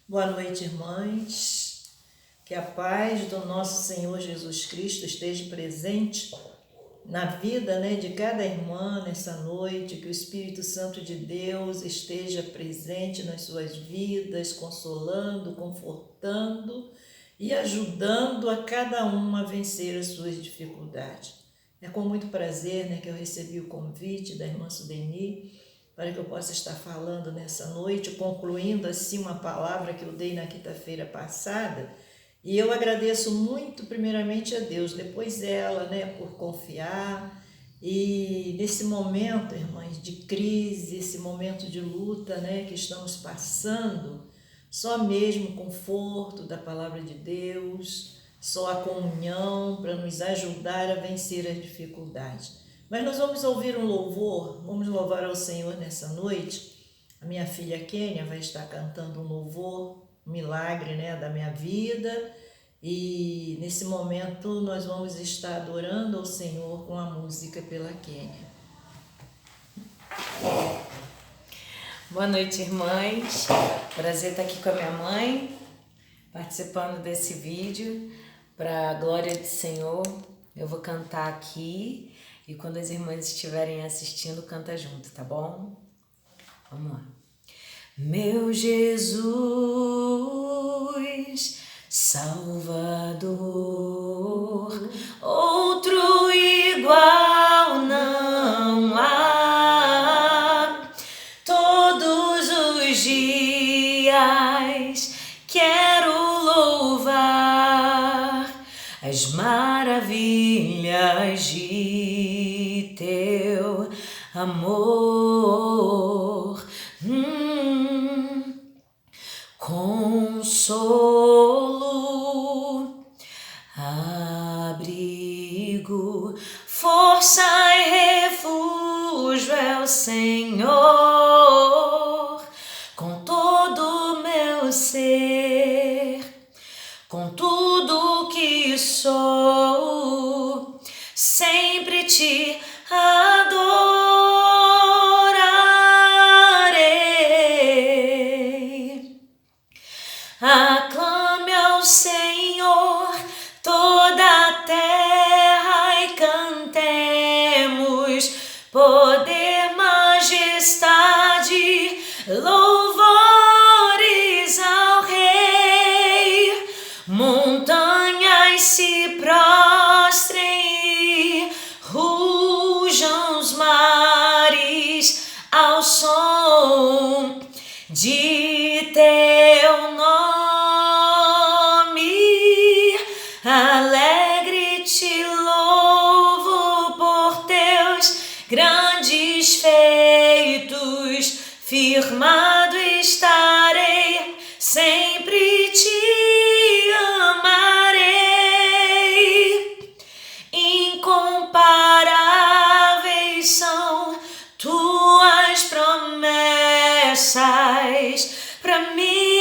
Boa noite, irmãs. Que a paz do nosso Senhor Jesus Cristo esteja presente na vida, de cada irmã nessa noite. Que o Espírito Santo de Deus esteja presente nas suas vidas, consolando, confortando e ajudando a cada uma a vencer as suas dificuldades. É com muito prazer, que eu recebi o convite da irmã Sudeni para que eu possa estar falando nessa noite, concluindo assim uma palavra que eu dei na quinta-feira passada. E eu agradeço muito primeiramente a Deus, depois ela, por confiar. E nesse momento, irmãs, de crise, esse momento de luta, que estamos passando, só mesmo o conforto da palavra de Deus, só a comunhão para nos ajudar a vencer as dificuldades. Mas nós vamos ouvir um louvor, vamos louvar ao Senhor nessa noite. A minha filha Kênia vai estar cantando um louvor, um milagre, da minha vida. E nesse momento nós vamos estar adorando ao Senhor com a música pela Kênia. Boa noite, irmãs. Prazer estar aqui com a minha mãe, participando desse vídeo. Para a glória do Senhor, eu vou cantar aqui. E quando as irmãs estiverem assistindo, canta junto, tá bom? Vamos lá. Meu Jesus, Salvador, outro igual não há. Todos os dias quero louvar as maravilhas de teu amor. Consolo, abrigo, força e refúgio é o Senhor. Com todo o meu ser, com tudo que sou, sempre te adorarei. Aclame ao Senhor toda a terra e cantemos poder, majestade, louvores ao Rei. Montanhas se prostrem, rujam os mares ao som de teu nome. Alegre te louvo por teus grandes feitos, firmado estarei, sempre te amarei. Incomparáveis são tuas promessas pra mim.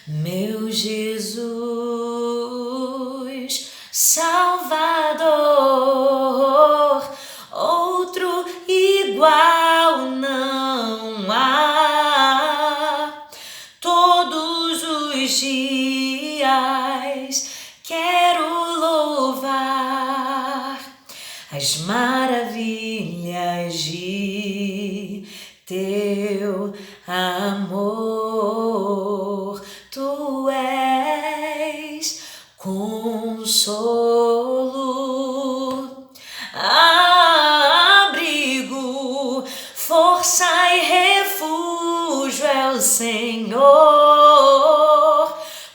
Meu Jesus, Salvador, outro igual não há. Todos os dias quero louvar as maravilhas de teu amor. Tu és consolo, abrigo, força e refúgio é o Senhor.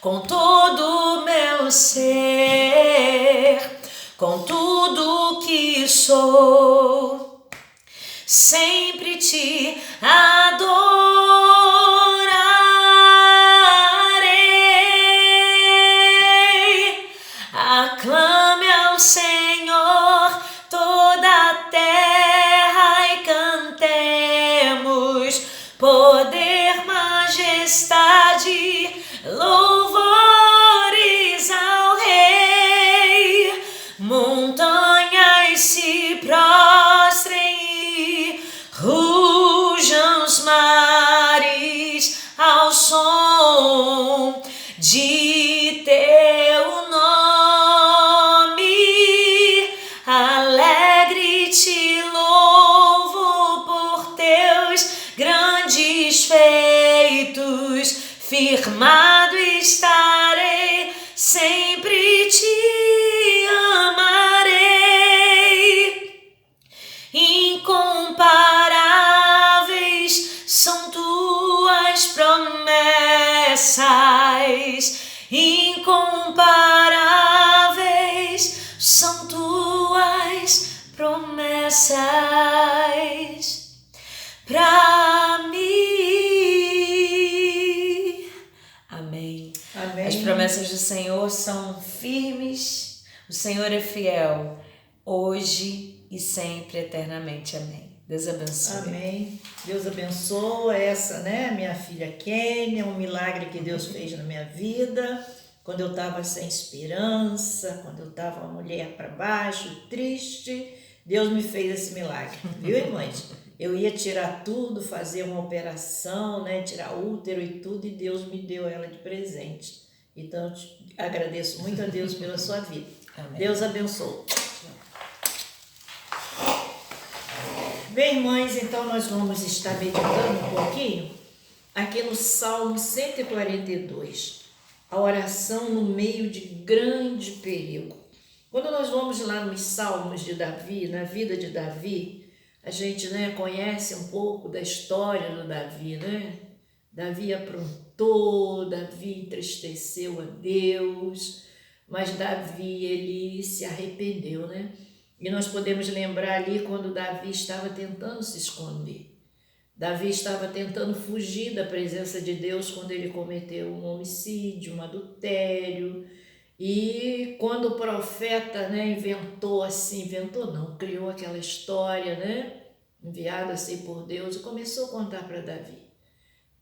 Com todo o meu ser, com tudo que sou, sempre te adorarei. Aclame ao Senhor toda a terra e cantemos poder, majestade, louvores ao Rei. Montanhas se prostram, promessas para mim. Amém. Amém. As promessas do Senhor são firmes, o Senhor é fiel, hoje e sempre, eternamente. Amém. Deus abençoe. Amém. Deus abençoa essa, né, minha filha Kênia, um milagre que Deus fez na minha vida, quando eu estava sem esperança, quando eu estava uma mulher para baixo, triste, Deus me fez esse milagre, viu, irmãs? Eu ia tirar tudo, fazer uma operação, né, tirar útero e tudo, e Deus me deu ela de presente. Então, eu agradeço muito a Deus pela sua vida. Amém. Deus abençoe. Bem, irmãs, então nós vamos estar meditando um pouquinho aqui no Salmo 142, a oração no meio de grande perigo. Quando nós vamos lá nos Salmos de Davi, na vida de Davi, a gente, né, conhece um pouco da história do Davi, né? Davi aprontou, Davi entristeceu a Deus, mas Davi, ele se arrependeu, né? E nós podemos lembrar ali quando Davi estava tentando se esconder. Davi estava tentando fugir da presença de Deus quando ele cometeu um homicídio, um adultério. E quando o profeta, né, criou aquela história, né, enviada assim por Deus, e começou a contar para Davi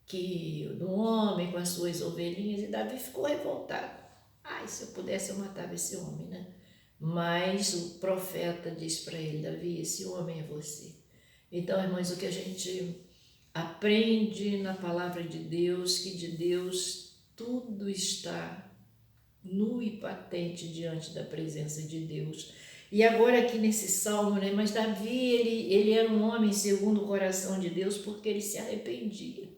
que um homem com as suas ovelhinhas, e Davi ficou revoltado. Ai, se eu pudesse eu matava esse homem, né? Mas o profeta diz para ele: Davi, esse homem é você. Então, irmãos, o que a gente aprende na palavra de Deus, que de Deus tudo está nu e patente diante da presença de Deus. E agora aqui nesse salmo, né? Mas Davi, ele era um homem segundo o coração de Deus porque ele se arrependia.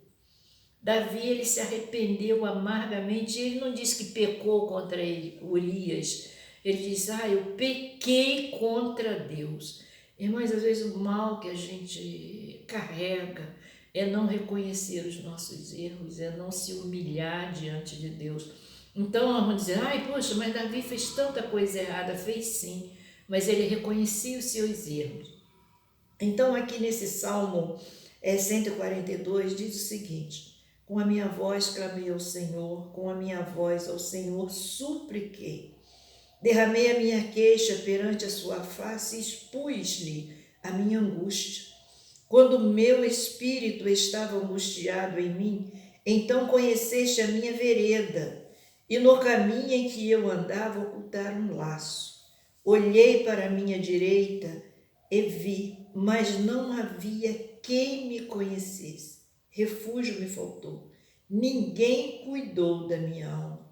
Davi, ele se arrependeu amargamente. Ele não diz que pecou contra ele, Urias. Ele diz: eu pequei contra Deus. Irmãs, às vezes o mal que a gente carrega é não reconhecer os nossos erros, é não se humilhar diante de Deus. Então, nós vamos dizer: poxa, mas Davi fez tanta coisa errada. Fez sim, mas ele reconhecia os seus erros. Então, aqui nesse Salmo 142 diz o seguinte: com a minha voz clamei ao Senhor, com a minha voz ao Senhor supliquei. Derramei a minha queixa perante a sua face e expus-lhe a minha angústia. Quando o meu espírito estava angustiado em mim, então conheceste a minha vereda, e no caminho em que eu andava ocultar um laço. Olhei para a minha direita e vi, mas não havia quem me conhecesse. Refúgio me faltou. Ninguém cuidou da minha alma.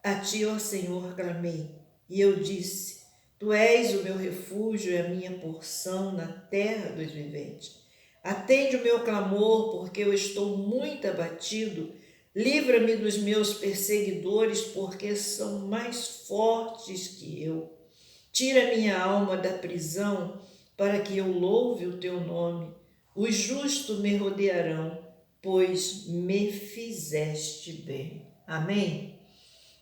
A ti, ó Senhor, clamei. E eu disse: Tu és o meu refúgio e a minha porção na terra dos viventes. Atende o meu clamor, porque eu estou muito abatido. Livra-me dos meus perseguidores, porque são mais fortes que eu. Tira minha alma da prisão, para que eu louve o teu nome. Os justos me rodearão, pois me fizeste bem. Amém?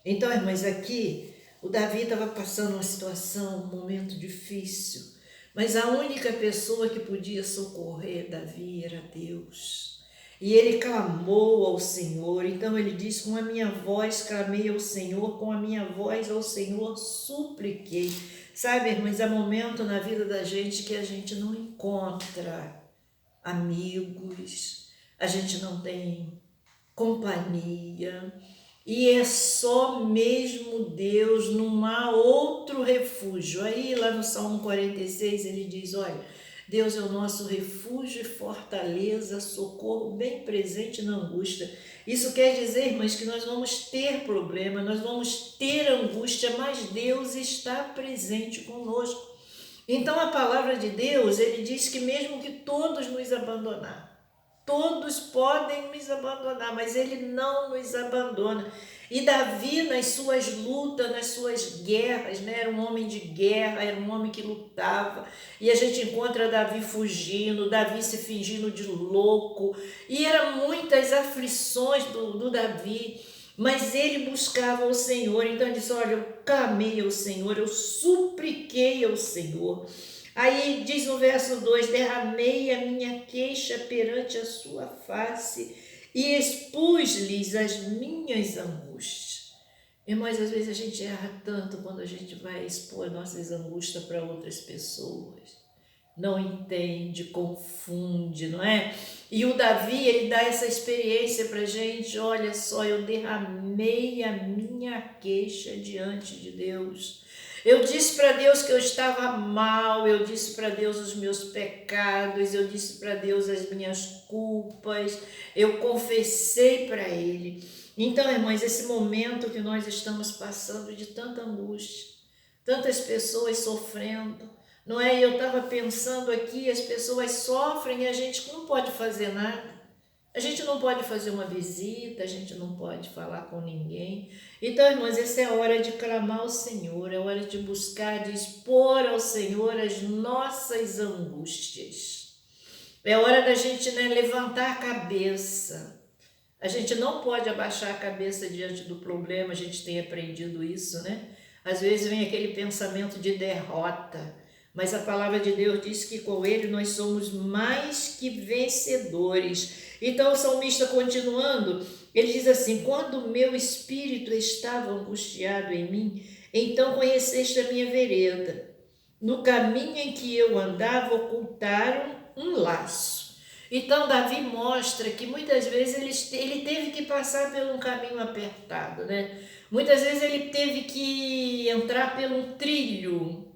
Então, irmãs, aqui o Davi estava passando uma situação, um momento difícil, mas a única pessoa que podia socorrer Davi era Deus. E ele clamou ao Senhor. Então ele diz: com a minha voz clamei ao Senhor, com a minha voz ao Senhor supliquei. Sabe, irmãs, há momento na vida da gente que a gente não encontra amigos, a gente não tem companhia, e é só mesmo Deus, não há outro refúgio. Aí lá no Salmo 46 ele diz: olha, Deus é o nosso refúgio e fortaleza, socorro bem presente na angústia. Isso quer dizer, irmãs, que nós vamos ter problema, nós vamos ter angústia, mas Deus está presente conosco. Então a palavra de Deus, ele diz que mesmo que todos nos abandonar, todos podem nos abandonar, mas ele não nos abandona. E Davi, nas suas lutas, nas suas guerras, né, era um homem de guerra, era um homem que lutava. E a gente encontra Davi fugindo, Davi se fingindo de louco. E eram muitas aflições do Davi, mas ele buscava o Senhor. Então ele disse: olha, eu clamei ao Senhor, eu supliquei ao Senhor. Aí diz no verso 2: derramei a minha queixa perante a sua face e expus-lhes as minhas angústias. Irmãos, às vezes a gente erra tanto quando a gente vai expor nossas angústias para outras pessoas. Não entende, confunde, não é? E o Davi, ele dá essa experiência para a gente. Olha só, eu derramei a minha queixa diante de Deus. Eu disse para Deus que eu estava mal, eu disse para Deus os meus pecados, eu disse para Deus as minhas culpas, eu confessei para Ele. Então, irmãos, esse momento que nós estamos passando de tanta angústia, tantas pessoas sofrendo, não é? Eu estava pensando aqui, as pessoas sofrem e a gente não pode fazer nada. A gente não pode fazer uma visita, a gente não pode falar com ninguém. Então, irmãs, essa é a hora de clamar ao Senhor, é a hora de buscar, de expor ao Senhor as nossas angústias. É hora da gente, né, levantar a cabeça. A gente não pode abaixar a cabeça diante do problema, a gente tem aprendido isso, né? Às vezes vem aquele pensamento de derrota, mas a palavra de Deus diz que com Ele nós somos mais que vencedores. Então o salmista, continuando, ele diz assim: quando o meu espírito estava angustiado em mim, então conheceste a minha vereda. No caminho em que eu andava, ocultaram um laço. Então, Davi mostra que muitas vezes ele teve que passar por um caminho apertado, né? Muitas vezes ele teve que entrar por um trilho,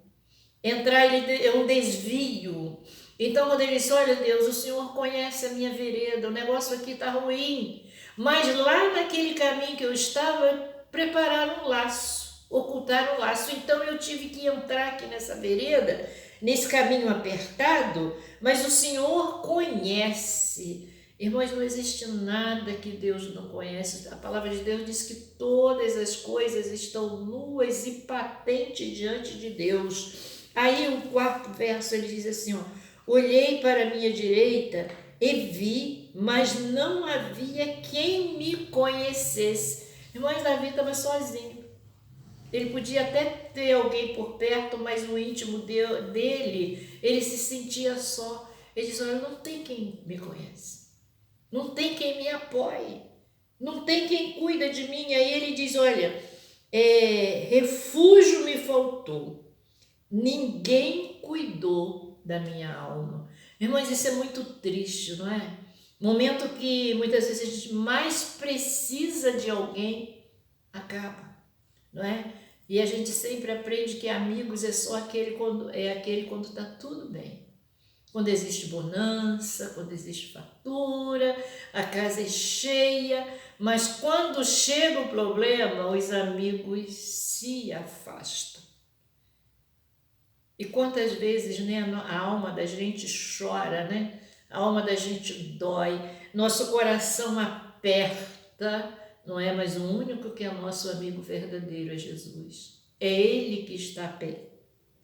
é um desvio. Então, quando ele disse: olha, Deus, o Senhor conhece a minha vereda, o negócio aqui está ruim, mas lá naquele caminho que eu estava, prepararam um laço, ocultaram um laço. Então, eu tive que entrar aqui nessa vereda, nesse caminho apertado, mas o Senhor conhece. Irmãos, não existe nada que Deus não conhece. A palavra de Deus diz que todas as coisas estão nuas e patentes diante de Deus. Aí o quarto verso ele diz assim, ó: olhei para a minha direita e vi, mas não havia quem me conhecesse. Irmãos, Davi estava sozinho. Ele podia até ter alguém por perto, mas no íntimo dele, ele se sentia só. Ele diz: olha, não tem quem me conhece, não tem quem me apoie, não tem quem cuida de mim. Aí ele diz: olha, refúgio me faltou, ninguém cuidou da minha alma. Irmãos, isso é muito triste, não é? Momento que muitas vezes a gente mais precisa de alguém, acaba, não é? E a gente sempre aprende que amigos é só aquele quando está tudo bem. Quando existe bonança, quando existe fartura, a casa é cheia, mas quando chega o problema, os amigos se afastam. E quantas vezes, né, a alma da gente chora, né? A alma da gente dói, nosso coração aperta, não é? Mas o único que é nosso amigo verdadeiro é Jesus. É Ele que está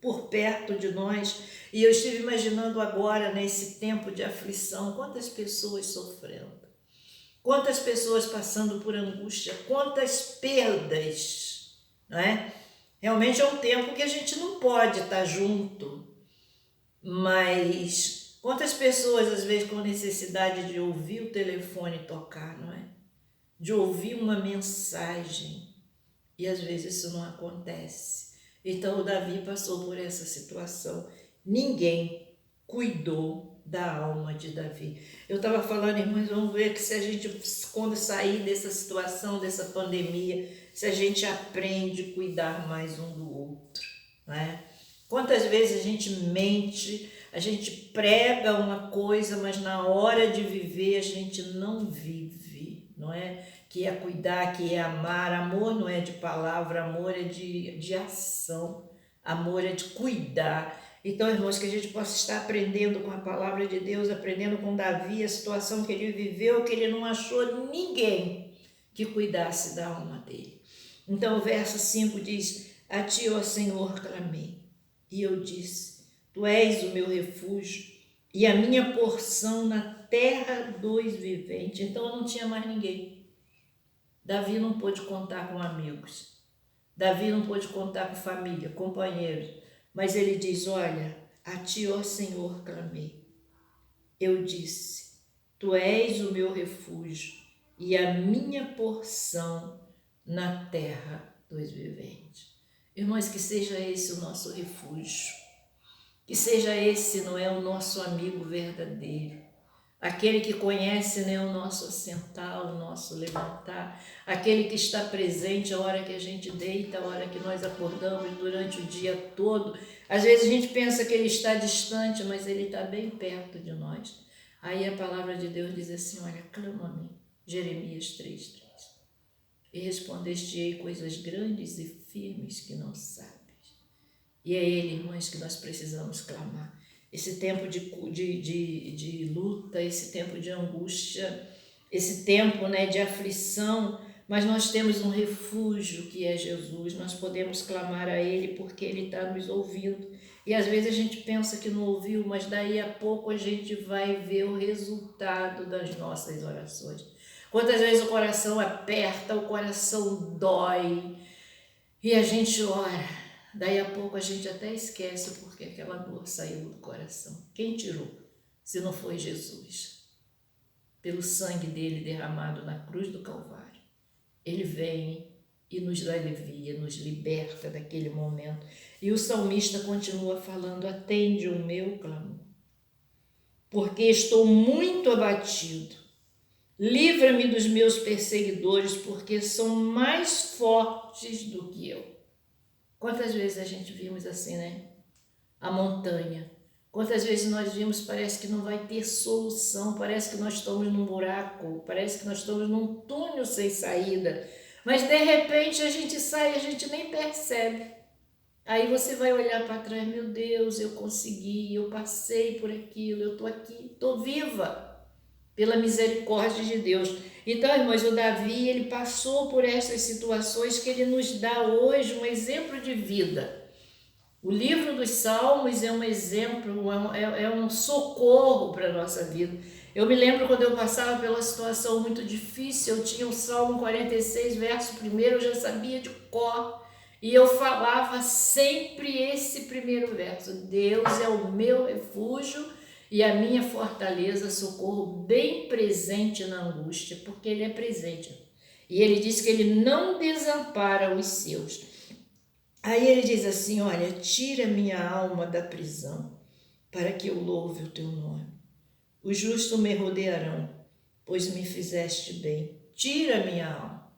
por perto de nós. E eu estive imaginando agora, nesse tempo de aflição, quantas pessoas sofrendo, quantas pessoas passando por angústia, quantas perdas, não é? Realmente é um tempo que a gente não pode estar junto, mas quantas pessoas às vezes com necessidade de ouvir o telefone tocar, não é? De ouvir uma mensagem, e às vezes isso não acontece. Então o Davi passou por essa situação. Ninguém cuidou da alma de Davi. Eu estava falando, irmãos, vamos ver que se a gente, quando sair dessa situação, dessa pandemia, se a gente aprende a cuidar mais um do outro, não é? Quantas vezes a gente mente, a gente prega uma coisa, mas na hora de viver a gente não vive, não é? Que é cuidar, que é amar. Amor não é de palavra, amor é de ação, amor é de cuidar. Então, irmãos, que a gente possa estar aprendendo com a palavra de Deus, aprendendo com Davi, a situação que ele viveu, que ele não achou ninguém que cuidasse da alma dele. Então, o verso 5 diz: a ti, ó Senhor, clamei, e eu disse: tu és o meu refúgio e a minha porção na terra dos viventes. Então, eu não tinha mais ninguém. Davi não pôde contar com amigos, Davi não pôde contar com família, companheiros, mas ele diz: olha, A ti, ó Senhor, clamei. Eu disse, tu és o meu refúgio e a minha porção na terra dos viventes. Irmãos, que seja esse o nosso refúgio, que seja esse, não é, o nosso amigo verdadeiro, aquele que conhece, né, o nosso assentar, o nosso levantar, aquele que está presente a hora que a gente deita, a hora que nós acordamos durante o dia todo. Às vezes a gente pensa que ele está distante, mas ele está bem perto de nós. Aí a palavra de Deus diz assim, olha, clama a mim, Jeremias 3:3. E respondeste-ei coisas grandes e firmes que não sabes. E é Ele, irmãs, que nós precisamos clamar. Esse tempo de luta, esse tempo de angústia, esse tempo, né, de aflição, mas nós temos um refúgio que é Jesus. Nós podemos clamar a Ele porque Ele está nos ouvindo. E às vezes a gente pensa que não ouviu, mas daí a pouco a gente vai ver o resultado das nossas orações. Quantas vezes o coração aperta, o coração dói e a gente ora. Daí a pouco a gente até esquece porque aquela dor saiu do coração. Quem tirou? Se não foi Jesus. Pelo sangue dele derramado na cruz do Calvário. Ele vem e nos alivia, nos liberta daquele momento. E o salmista continua falando, atende o meu clamor, porque estou muito abatido. Livra-me dos meus perseguidores, porque são mais fortes do que eu. Quantas vezes a gente vimos assim, né? A montanha. Quantas vezes nós vimos, parece que não vai ter solução, parece que nós estamos num buraco, parece que nós estamos num túnel sem saída. Mas de repente a gente sai e a gente nem percebe. Aí você vai olhar para trás, meu Deus, eu consegui, eu passei por aquilo, eu estou aqui, estou viva. Pela misericórdia de Deus. Então, irmãos, o Davi, ele passou por essas situações que ele nos dá hoje um exemplo de vida. O livro dos Salmos é um exemplo, é um socorro para a nossa vida. Eu me lembro quando eu passava pela situação muito difícil, eu tinha o Salmo 46, verso 1, eu já sabia de cor. E eu falava sempre esse primeiro verso. Deus é o meu refúgio e a minha fortaleza, socorro bem presente na angústia, porque Ele é presente. E Ele diz que Ele não desampara os seus. Aí Ele diz assim, olha, tira minha alma da prisão, para que eu louve o teu nome. Os justos me rodearão, pois me fizeste bem. Tira minha alma.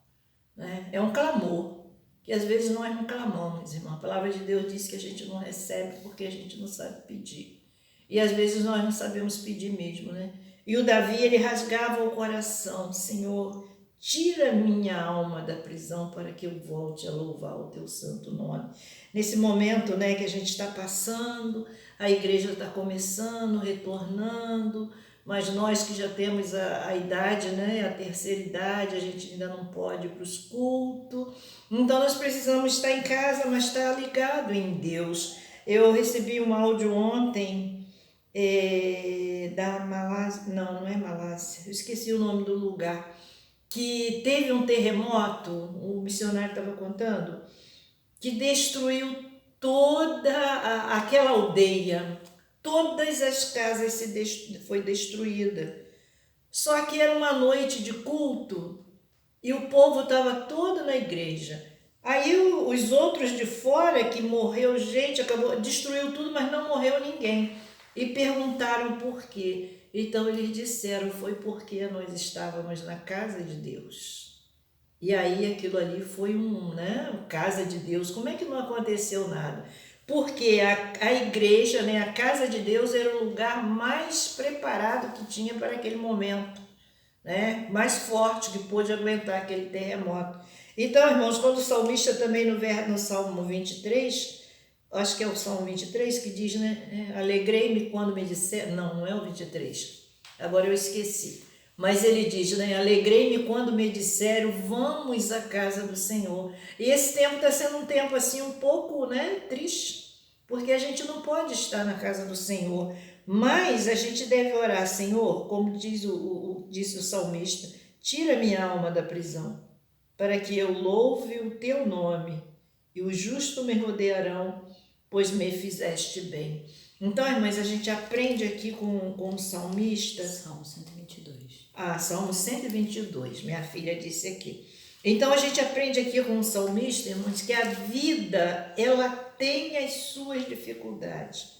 Né? É um clamor, que às vezes nós não clamamos, irmão. A palavra de Deus diz que a gente não recebe porque a gente não sabe pedir. E às vezes nós não sabemos pedir mesmo, né? E o Davi, ele rasgava o coração, Senhor, tira minha alma da prisão para que eu volte a louvar o teu santo nome. Nesse momento, né, que a gente está passando, a igreja está começando, retornando, mas nós que já temos a idade, né, a terceira idade, a gente ainda não pode ir para os cultos. Então nós precisamos estar em casa, mas estar ligado em Deus. Eu recebi um áudio ontem, da Malásia, não é Malásia, eu esqueci o nome do lugar, que teve um terremoto, o missionário estava contando, que destruiu toda aquela aldeia, todas as casas foi destruída. Só que era uma noite de culto e o povo estava todo na igreja. Aí os outros de fora, que morreu gente, destruiu tudo, mas não morreu ninguém. E perguntaram por quê. Então eles disseram, foi porque nós estávamos na casa de Deus. E aí aquilo ali foi casa de Deus. Como é que não aconteceu nada? Porque a igreja, né, a casa de Deus era o lugar mais preparado que tinha para aquele momento, né? Mais forte, que pôde aguentar aquele terremoto. Então, irmãos, quando o salmista também no Salmo 23... acho que é o Salmo 23 que diz, né? Alegrei-me quando me disseram... Não é o 23. Agora eu esqueci. Mas ele diz, né? Alegrei-me quando me disseram, vamos à casa do Senhor. E esse tempo está sendo um tempo assim um pouco, né, triste. Porque a gente não pode estar na casa do Senhor. Mas a gente deve orar, Senhor, como disse o salmista, tira minha alma da prisão, para que eu louve o teu nome. E os justos me rodearão, pois me fizeste bem. Então, irmãs, a gente aprende aqui com o salmista. Salmo 122. Salmo 122, minha filha disse aqui. Então, a gente aprende aqui com o salmista, irmãos, que a vida, ela tem as suas dificuldades.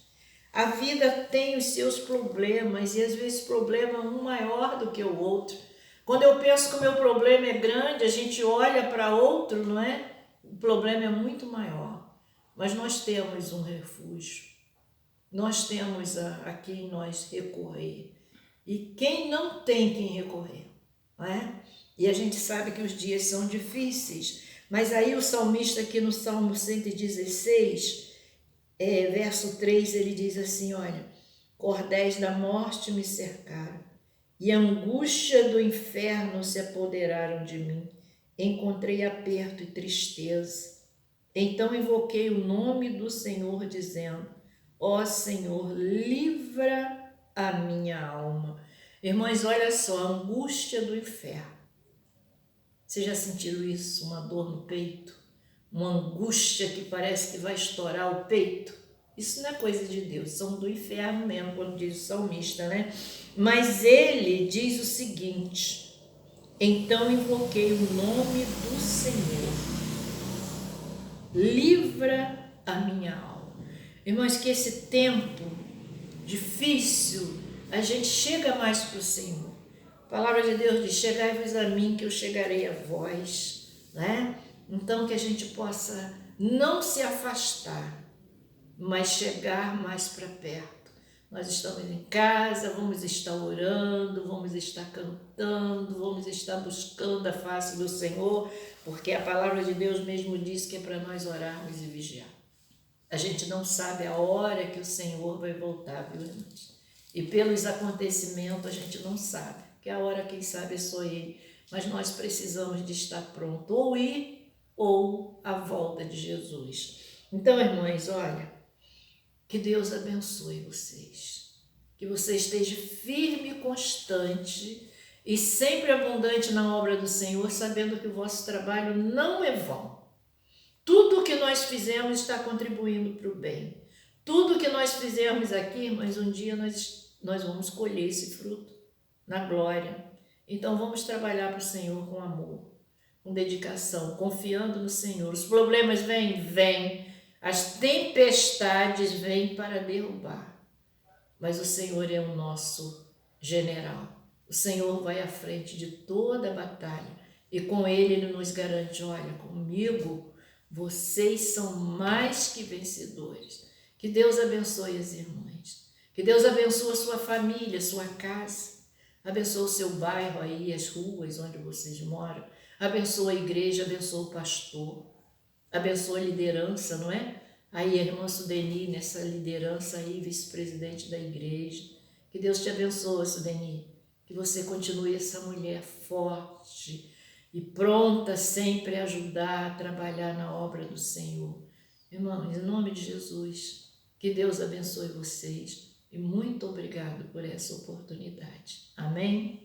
A vida tem os seus problemas e às vezes problema um maior do que o outro. Quando eu penso que o meu problema é grande, a gente olha para outro, não é? O problema é muito maior. Mas nós temos um refúgio. Nós temos a quem nós recorrer. E quem não tem quem recorrer, não é? E a gente sabe que os dias são difíceis. Mas aí o salmista aqui no Salmo 116... verso 3, ele diz assim, olha, cordéis da morte me cercaram, e a angústia do inferno se apoderaram de mim. Encontrei aperto e tristeza. Então invoquei o nome do Senhor, dizendo, ó Senhor, livra a minha alma. Irmãos, olha só, a angústia do inferno. Vocês já sentiram isso? Uma dor no peito? Uma angústia que parece que vai estourar o peito. Isso não é coisa de Deus, são do inferno mesmo, quando diz o salmista, né? Mas ele diz o seguinte, então invoquei o nome do Senhor, livra a minha alma. Irmãos, que esse tempo difícil, a gente chega mais para o Senhor. A palavra de Deus diz, chegai-vos a mim que eu chegarei a vós, né? Então, que a gente possa não se afastar, mas chegar mais para perto. Nós estamos em casa, vamos estar orando, vamos estar cantando, vamos estar buscando a face do Senhor, porque a palavra de Deus mesmo diz que é para nós orarmos e vigiar. A gente não sabe a hora que o Senhor vai voltar, viu, irmãos? E pelos acontecimentos a gente não sabe, que a hora quem sabe é só Ele. Mas nós precisamos de estar pronto, ou ir, ou a volta de Jesus. Então, irmãs, olha, que Deus abençoe vocês, que você esteja firme e constante e sempre abundante na obra do Senhor, sabendo que o vosso trabalho não é vão. Tudo que nós fizemos está contribuindo para o bem. Tudo que nós fizemos aqui, mas um dia nós vamos colher esse fruto na glória. Então vamos trabalhar para o Senhor com amor, com dedicação, confiando no Senhor. Os problemas vêm. As tempestades vêm para derrubar. Mas o Senhor é o nosso general. O Senhor vai à frente de toda a batalha. E com Ele nos garante, olha, comigo vocês são mais que vencedores. Que Deus abençoe as irmãs. Que Deus abençoe a sua família, a sua casa. Abençoe o seu bairro aí, as ruas onde vocês moram. Abençoa a igreja, abençoa o pastor, abençoa a liderança, não é? Aí a irmã Sudeni, nessa liderança aí, vice-presidente da igreja. Que Deus te abençoe, Sudeni. Que você continue essa mulher forte e pronta sempre a ajudar, a trabalhar na obra do Senhor. Irmãos, em nome de Jesus, que Deus abençoe vocês e muito obrigado por essa oportunidade. Amém?